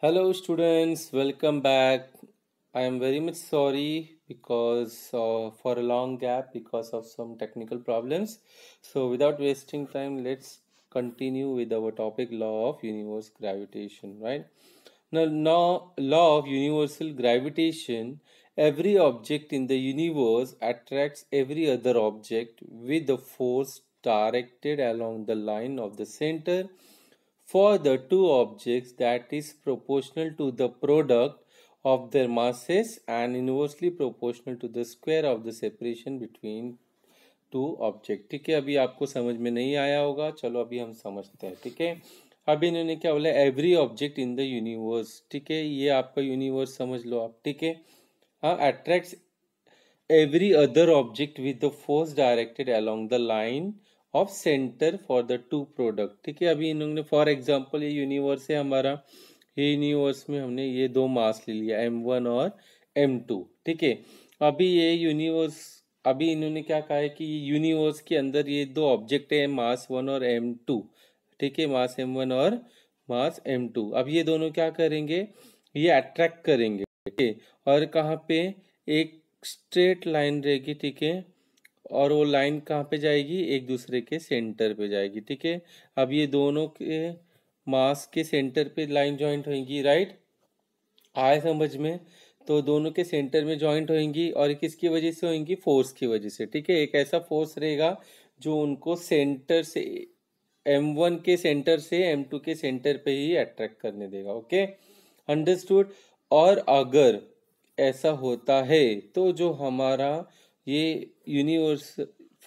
Hello, students. Welcome back. I am very much sorry because for a long gap because of some technical problems. So, without wasting time, let's continue with our topic law of universal gravitation. Right now, law of universal gravitation. Every object in the universe attracts every other object with the force directed along the line of the center for the two objects that is proportional to the product of their masses and inversely proportional to the square of the separation between two object. ठीक है, अभी आपको समझ में नहीं आया होगा, चलो अभी हम समझते हैं। ठीक है, अभी इन्होंने क्या बोला, every object in the universe. ठीक है, ये आपका यूनिवर्स समझ लो आप। ठीक है, हाँ, attracts every other object with the force directed along the line of center for the two product। ठीक है, अभी इन्होंने फॉर एग्जांपल ये यूनिवर्स है हमारा, ये यूनिवर्स में हमने ये दो मास ले लिया M1 और M2। ठीक है, अभी ये यूनिवर्स, अभी इन्होंने क्या कहा है कि यूनिवर्स के अंदर ये दो ऑब्जेक्ट है, मास 1 और M2। ठीक है, मास M1 और मास M2। अब ये दोनों क्या करेंगे, ये अट्रैक्ट करेंगे। ठीक है, और कहाँ पे, एक स्ट्रेट लाइन रहेगी। ठीक है, और वो लाइन कहाँ पे जाएगी, एक दूसरे के सेंटर पे जाएगी। ठीक है, अब ये दोनों के मास के सेंटर पे लाइन जॉइंट होंगी। राइट, आए समझ में? तो दोनों के सेंटर में जॉइंट होंगी और किसकी वजह से होंगी, फोर्स की वजह से। ठीक है, एक ऐसा फोर्स रहेगा जो उनको सेंटर से M1 के सेंटर से M2 के सेंटर पे ही अट्रैक्ट करने देगा। Okay, understood. और अगर ऐसा होता है तो जो हमारा ये यूनिवर्स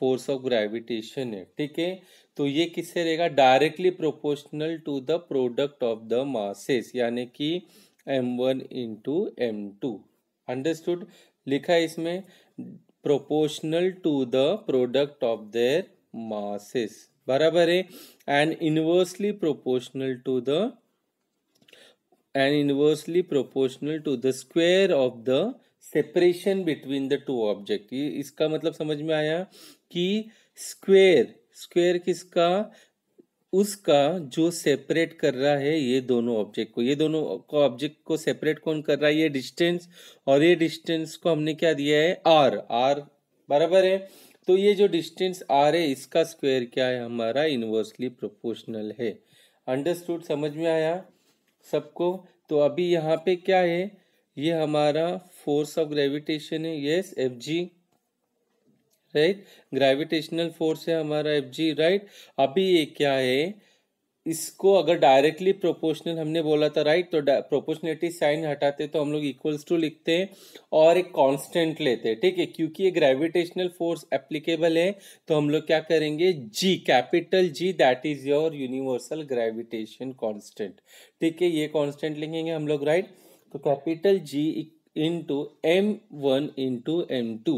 फोर्स ऑफ ग्रेविटेशन है, ठीक है, तो ये किससे रहेगा, directly proportional to the product of the masses, यानी कि M1 इंटू M2। अंडरस्टूड, लिखा है इसमें proportional to the product of their masses, बराबर है, and inversely proportional to the square of the separation between the two object. ये इसका मतलब समझ में आया कि स्क्वायर, स्क्वायर किसका, उसका जो सेपरेट कर रहा है ये दोनों ऑब्जेक्ट को, ये दोनों को ऑब्जेक्ट को सेपरेट कौन कर रहा है, ये डिस्टेंस, और ये डिस्टेंस को हमने क्या दिया है, आर, आर बराबर है। तो ये जो डिस्टेंस आर है इसका स्क्वायर क्या है, हमारा इनवर्सली प्रोपोर्शनल है। अंडरस्टूड, समझ में आया सबको? तो अभी यहाँ पे क्या है, ये हमारा फोर्स ऑफ ग्रेविटेशन है, yes, F G, right, gravitational force है हमारा एफ जी, राइट। अभी ये क्या है, इसको अगर डायरेक्टली प्रोपोर्शनल हमने बोला था, राइट, तो प्रोपोर्शनलिटी साइन हटाते तो हम लोग इक्वल्स टू लिखते हैं और एक कांस्टेंट लेते हैं। ठीक है, क्योंकि ये ग्रेविटेशनल फोर्स एप्लीकेबल है तो हम लोग क्या करेंगे, G, capital G, that is your universal gravitation constant. ठीक है, ये कांस्टेंट लिखेंगे हम लोग, राइट। तो capital G into M1 into M2।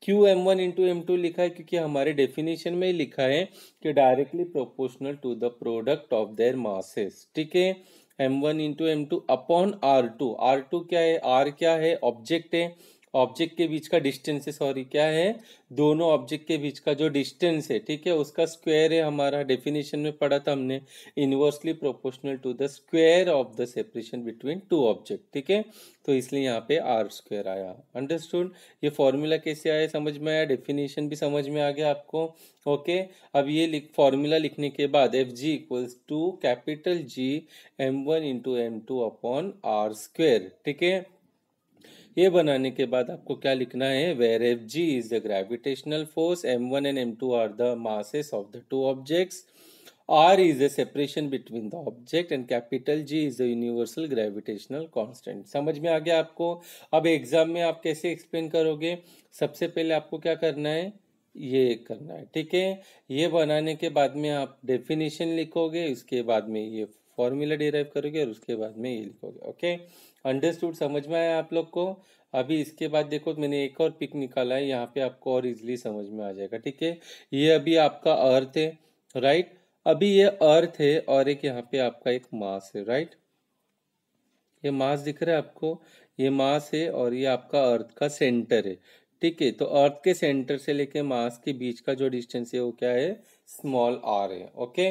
क्यू M1 इंटू M2 लिखा है क्योंकि हमारे डेफिनेशन में ही लिखा है कि directly proportional to the product of their masses. ठीक है, M1 into M2 upon R2। R2 क्या है, R क्या है, ऑब्जेक्ट है, ऑब्जेक्ट के बीच का डिस्टेंस है, सॉरी क्या है, दोनों ऑब्जेक्ट के बीच का जो डिस्टेंस है, ठीक है, उसका स्क्वायर है हमारा, डेफिनेशन में पढ़ा था हमने, inversely proportional to the square of the separation between two object. ठीक है, तो इसलिए यहाँ पे आर स्क्वायर आया। अंडरस्टूड, ये फॉर्मूला कैसे आया समझ में आया, डेफिनेशन भी समझ में आ गया आपको। ओके, अब ये फॉर्मूला लिखने के बाद F G equals to capital G M1 into M2 upon R square. ठीक है, ये बनाने के बाद आपको क्या लिखना है, where F G is the gravitational force, M1 and M2 are the masses of the two objects, R is the separation between the object and capital G is the universal gravitational constant। समझ में आ गया आपको? अब exam में आप कैसे explain करोगे, सबसे पहले आपको क्या करना है, ये करना है। ठीक है, ये बनाने के बाद में आप डेफिनेशन लिखोगे, उसके बाद में ये फॉर्मूला डिराइव करोगे और उसके बाद में ये लिखोगे। ओके, अंडरस्टूड, समझ में आया आप लोग को? अभी इसके बाद देखो मैंने एक और पिक निकाला है, यहाँ पे आपको और इजिली समझ में आ जाएगा। ठीक है, ये अभी आपका अर्थ है, राइट, अभी ये अर्थ है और एक यहाँ पे आपका एक मास है, राइट, ये मास दिख रहा है आपको, ये मास है और ये आपका अर्थ का सेंटर है। ठीक है, तो अर्थ के सेंटर से लेके मास के बीच का जो डिस्टेंस है वो क्या है, स्मॉल आर है। Okay,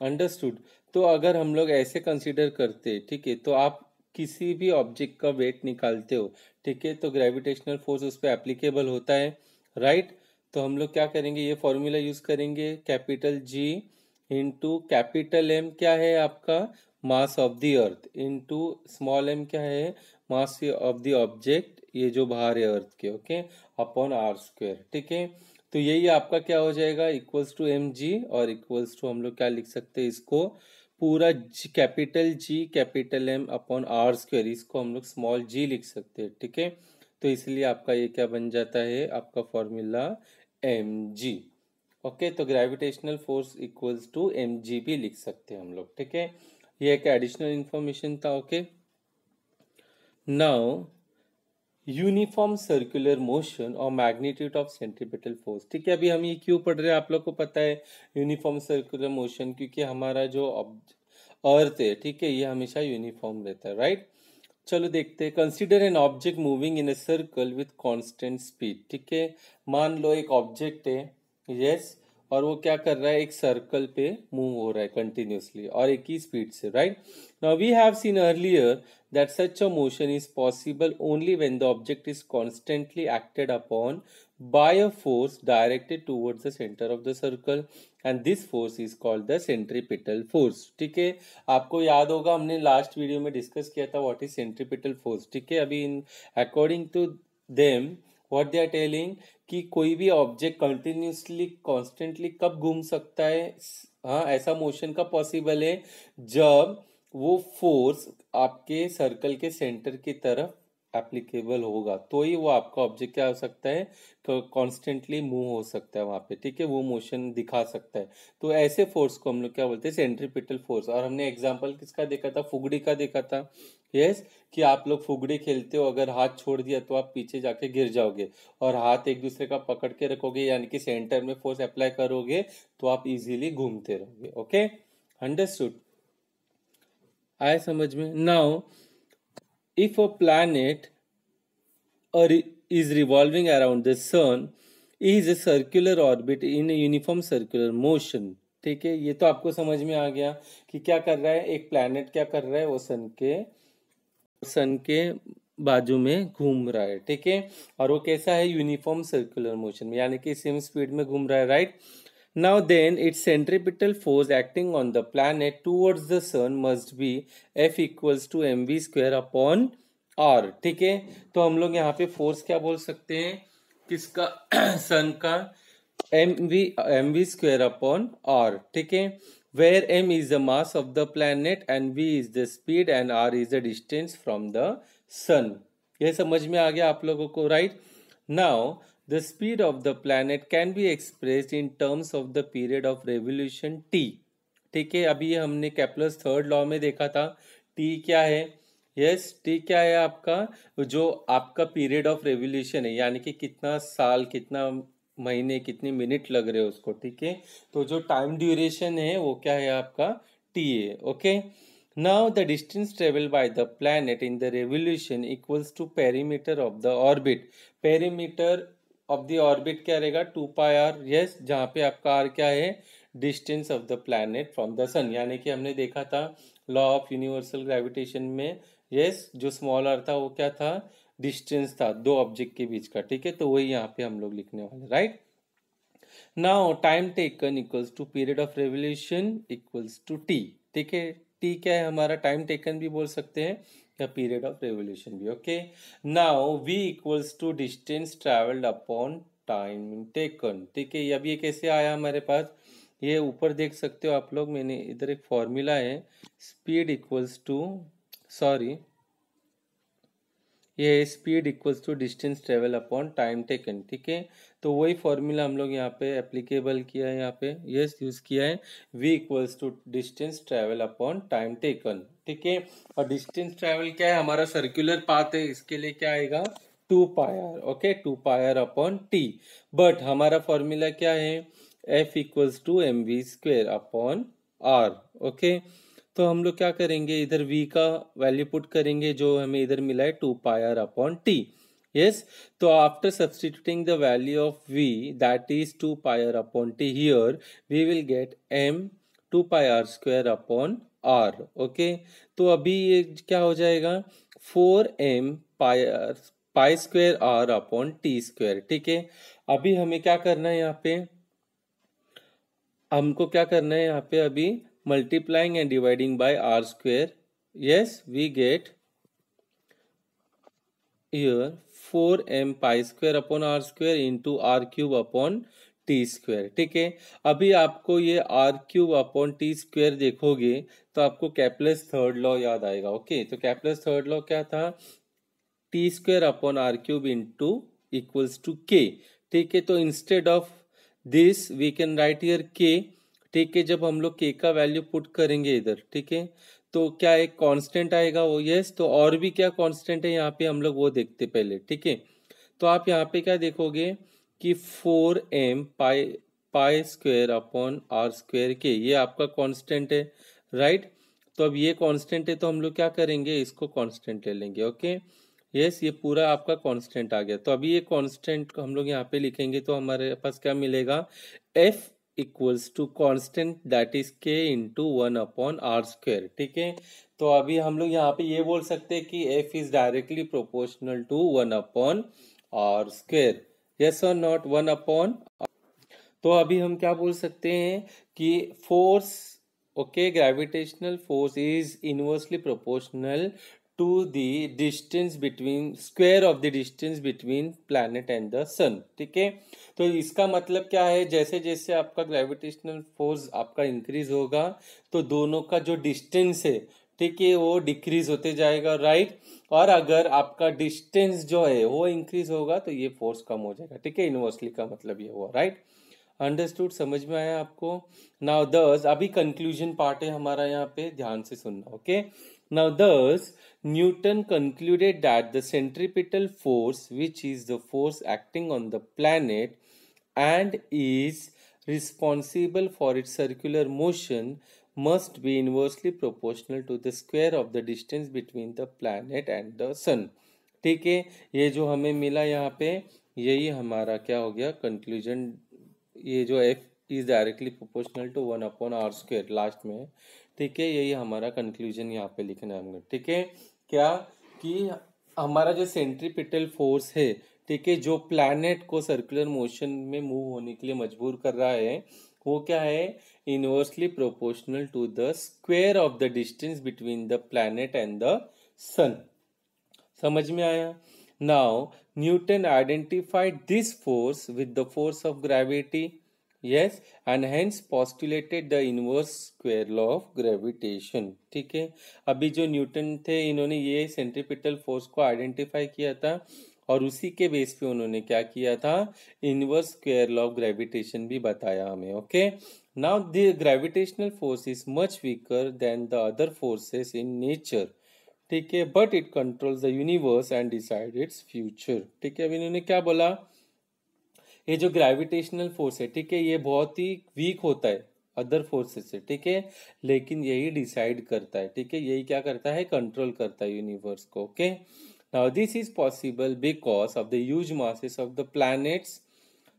understood. तो अगर हम लोग ऐसे कंसीडर करते, ठीक है, तो आप किसी भी ऑब्जेक्ट का वेट निकालते हो, ठीक है, तो ग्रेविटेशनल फोर्स उस पर एप्लीकेबल होता है, राइट। तो हम लोग क्या करेंगे, ये फॉर्मूला यूज करेंगे, capital G into capital M क्या है आपका, mass of the earth, into small M क्या है, मास ऑफ द ऑब्जेक्ट, ये जो बाहर है अर्थ के, ओके, अपॉन आर स्क्वायर, ठीक है। तो यही आपका क्या हो जाएगा, इक्वल्स टू एम जी, और इक्वल्स टू हम लोग क्या लिख सकते हैं इसको, पूरा capital G capital M upon R square, इसको हम लोग स्मॉल जी लिख सकते हैं, ठीक है। तो इसलिए आपका ये क्या बन जाता है, आपका फॉर्मूला एम जी, ओके। तो gravitational force equals to M G भी लिख सकते हैं हम लोग, ठीक है। ये एक एडिशनल इंफॉर्मेशन था, okay. Now uniform circular motion और मैग्नीट्यूड ऑफ सेंट्रीपिटल फोर्स, ठीक है। अभी हम ये क्यों पढ़ रहे हैं, आप लोग को पता है यूनिफॉर्म सर्कुलर मोशन, क्योंकि हमारा जो अर्थ है, ठीक है, ये हमेशा यूनिफॉर्म रहता है, राइट। चलो देखते हैं, consider an object moving in a circle with constant speed, ठीक है। मान लो एक ऑब्जेक्ट है, यस, और वो क्या कर रहा है, एक सर्कल पे मूव हो रहा है कंटिन्यूसली और एक ही स्पीड से, right. Now we have seen earlier that such a motion is possible only when the object is constantly acted upon by a force directed towards the center of the circle, and this force is called the centripetal force, ठीक है। आपको याद होगा हमने last video में discuss किया था what is centripetal force, ठीक है। अभी इन according to them what they are telling कि कोई भी ऑब्जेक्ट कंटिन्यूसली कॉन्स्टेंटली कब घूम सकता है, हाँ, ऐसा मोशन कब पॉसिबल है, जब वो फोर्स आपके सर्कल के सेंटर की तरफ एप्लीकेबल होगा, तो ही वो आपका ऑब्जेक्ट क्या हो सकता है, कॉन्स्टेंटली मूव हो सकता है वहां पे, ठीक है, वो मोशन दिखा सकता है। तो ऐसे फोर्स को हम लोग क्या बोलते हैं, सेंट्रीपिटल फोर्स। और हमने एग्जांपल किसका देखा था, फुगड़ी का देखा था, यस, कि आप लोग फुगड़ी खेलते हो, अगर हाथ छोड़ दिया तो आप पीछे जाके गिर जाओगे, और हाथ एक दूसरे का पकड़ के रखोगे, यानी कि सेंटर में फोर्स अप्लाई करोगे, तो आप इजीली घूमते रहोगे, ओके, अंडरस्टूड, आए समझ में। Now if a planet is revolving around the sun is a circular orbit in a uniform circular motion, ठीक है। ये तो आपको समझ में आ गया कि क्या कर रहा है, एक प्लैनेट क्या कर रहा है, वो सन के बाजू में घूम रहा है, ठीक है, और वो कैसा है, यूनिफॉर्म सर्कुलर मोशन में, यानी कि सेम स्पीड में घूम रहा है, right. Now then, its centripetal force acting on the planet towards the sun must be F equals to mv square upon r, ठीक है। तो हम लोग यहाँ पे फोर्स क्या बोल सकते हैं, किसका, सन का, mv square upon r, ठीक है, where m is the mass of the planet and v is the speed and r is the distance from the sun। ये समझ में आ गया आप लोगों को, right. Now the speed of the planet can be expressed in terms of the period of revolution t, ठीक है। अभी हमने केप्लर्स थर्ड लॉ में देखा था, t क्या है, यस, t क्या है आपका, जो आपका पीरियड ऑफ रेवोल्यूशन है, यानी कि कितना साल, कितना महीने, कितने मिनट लग रहे हैं उसको, ठीक है। तो जो टाइम ड्यूरेशन है वो क्या है आपका, t है, okay. Now the distance traveled by the planet in the revolution equals to perimeter of the orbit, perimeter of the orbit क्या रहेगा, 2πr, यस, जहाँ पे आपका r क्या है, distance of the planet from the sun, यानी कि हमने देखा था लॉ ऑफ यूनिवर्सल ग्रेविटेशन में, यस, जो स्मॉल r था वो क्या था, डिस्टेंस था दो ऑब्जेक्ट के बीच का, ठीक है। तो वही यहाँ पे हम लोग लिखने वाले, right. Now time taken equals to period of revolution equals to t, ठीक है। t क्या है हमारा, टाइम टेकन भी बोल सकते हैं या पीरियड ऑफ रेवोल्यूशन भी, okay. Now v equals to distance travelled upon time taken, ठीक है। अब ये कैसे आया हमारे पास, ये ऊपर देख सकते हो आप लोग, मैंने इधर एक फॉर्मूला है, स्पीड इक्वल्स टू, सॉरी, ये speed equals to distance travel upon time taken, ठीक है। तो वही फॉर्मूला हम लोग यहाँ पे एप्लीकेबल किया है, यहाँ पे यस यूज किया है, v equals to distance travel upon time taken, ठीक है। और डिस्टेंस ट्रेवल क्या है, हमारा सर्कुलर पाथ है, इसके लिए क्या आएगा, 2πr, okay, 2πr upon t। But हमारा फॉर्मूला क्या है, f equals to mv square upon r, okay. तो हम लोग क्या करेंगे, इधर v का वैल्यू पुट करेंगे, जो हमें इधर मिला है 2πr अपॉन t, यस। तो after substituting the value of v that is 2πr upon t here, we will get m 2πr² okay. तो अभी ये क्या हो जाएगा 4m π² ठीक है। अभी हमें क्या करना है यहाँ पे, हमको क्या करना है यहाँ पे अभी multiplying and dividing by r²। Yes we get here 4m π² into r³ ठीक है। अभी आपको ये r³ देखोगे तो आपको कैपलस थर्ड लॉ याद आएगा। ओके, तो कैपलस थर्ड लॉ क्या था, t² into equals to k। ठीक है, तो instead of this we can write here k। ठीक है, जब हम लोग k का वैल्यू पुट करेंगे इधर, ठीक है, तो क्या एक कांस्टेंट आएगा वो, यस। तो और भी क्या कांस्टेंट है यहाँ पे हम लोग वो देखते पहले। ठीक है, तो आप यहाँ पे क्या देखोगे कि 4m π² ये आपका कांस्टेंट है, राइट। तो अब ये कांस्टेंट है तो हम लोग क्या करेंगे, इसको कांस्टेंट ले लेंगे। ओके, यस, ये पूरा आपका कांस्टेंट आ गया। तो अभी ये कांस्टेंट हम लोग यहाँ पे लिखेंगे तो हमारे पास क्या मिलेगा, f equals to constant that is k into 1/r²। ठीक है, तो अभी हम लोग यहाँ पे ये बोल सकते हैं कि f is directly proportional to 1/r²। Yes और नॉट, 1/। तो अभी हम क्या बोल सकते हैं कि force, okay, gravitational force is inversely proportional to the distance between square of the distance between planet and the sun। ठीक है, तो इसका मतलब क्या है, जैसे जैसे आपका ग्रेविटेशनल फोर्स आपका इंक्रीज होगा तो दोनों का जो डिस्टेंस है, ठीक है, वो डिक्रीज होते जाएगा, राइट। और अगर आपका डिस्टेंस जो है वो इंक्रीज होगा तो ये फोर्स कम हो जाएगा। ठीक है, इनवर्सली का मतलब ये हुआ, राइट। अंडरस्टूड, समझ में आया आपको। नाउ दस, अभी कंक्लूजन पार्ट है हमारा, यहाँ पे ध्यान से सुनना। ओके, नाउ दस Newton concluded that the centripetal force, which is the force acting on the planet and is responsible for its circular motion, must be inversely proportional to the square of the distance between the planet and the sun। ठीक है, ये जो हमें मिला यहाँ पे, यही हमारा क्या हो गया कंक्लूजन। ये जो f is directly proportional to 1/r² last में, ठीक है, यही हमारा कंक्लूजन यहाँ पे लिखना है हमने। ठीक है, क्या कि हमारा जो सेंट्रीपिटल फोर्स है, ठीक है, जो प्लैनेट को सर्कुलर मोशन में मूव होने के लिए मजबूर कर रहा है, वो क्या है, inversely proportional to the square of the distance between the planet and the sun. समझ में आया। Now Newton identified this force with the force of gravity, yes, and hence postulated the inverse square law of gravitation। ठीक है, अभी जो Newton थे इन्होंने ये सेंट्रीपिटल फोर्स को आइडेंटिफाई किया था और उसी के बेस पे उन्होंने क्या किया था, inverse square law of gravitation भी बताया हमें। Okay, now the gravitational force is much weaker then the other forces in nature. ठीक है, but it controls the universe and decide its future. ठीक है, अभी इन्होंने क्या बोला, ये जो ग्रेविटेशनल फोर्स है, ठीक है, ये बहुत ही वीक होता है अदर फोर्सेस से। ठीक है, लेकिन यही डिसाइड करता है। ठीक है, यही क्या करता है, कंट्रोल करता है यूनिवर्स को। Okay, now this is possible because of the huge masses of the planets,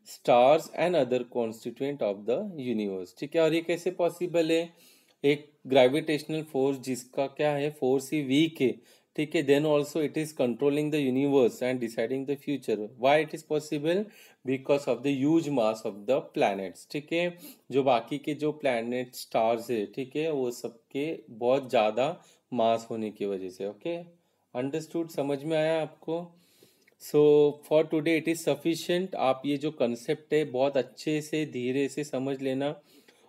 stars and other constituent of the universe. ठीक है, और ये कैसे पॉसिबल है, एक ग्रेविटेशनल फोर्स जिसका क्या है, फोर्स ही वीक है, ठीक है, then also it is controlling the universe and deciding the future. Why it is possible, because of the huge mass of the planets. ठीक है, जो बाकी के जो प्लैनेट स्टार्स है, ठीक है, वो सबके बहुत ज्यादा मास होने की वजह से। ओके, अंडरस्टूड, समझ में आया आपको। So for today it is sufficient. आप ये जो कंसेप्ट है बहुत अच्छे से धीरे से समझ लेना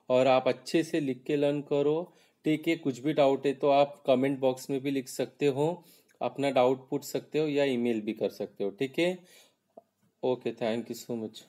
और आप अच्छे से लिख के लर्न करो। ठीक है, कुछ भी डाउट है तो आप कमेंट बॉक्स में भी लिख सकते हो, अपना डाउट पूछ सकते हो या ईमेल भी कर सकते हो। ठीक है, okay, thank you so much.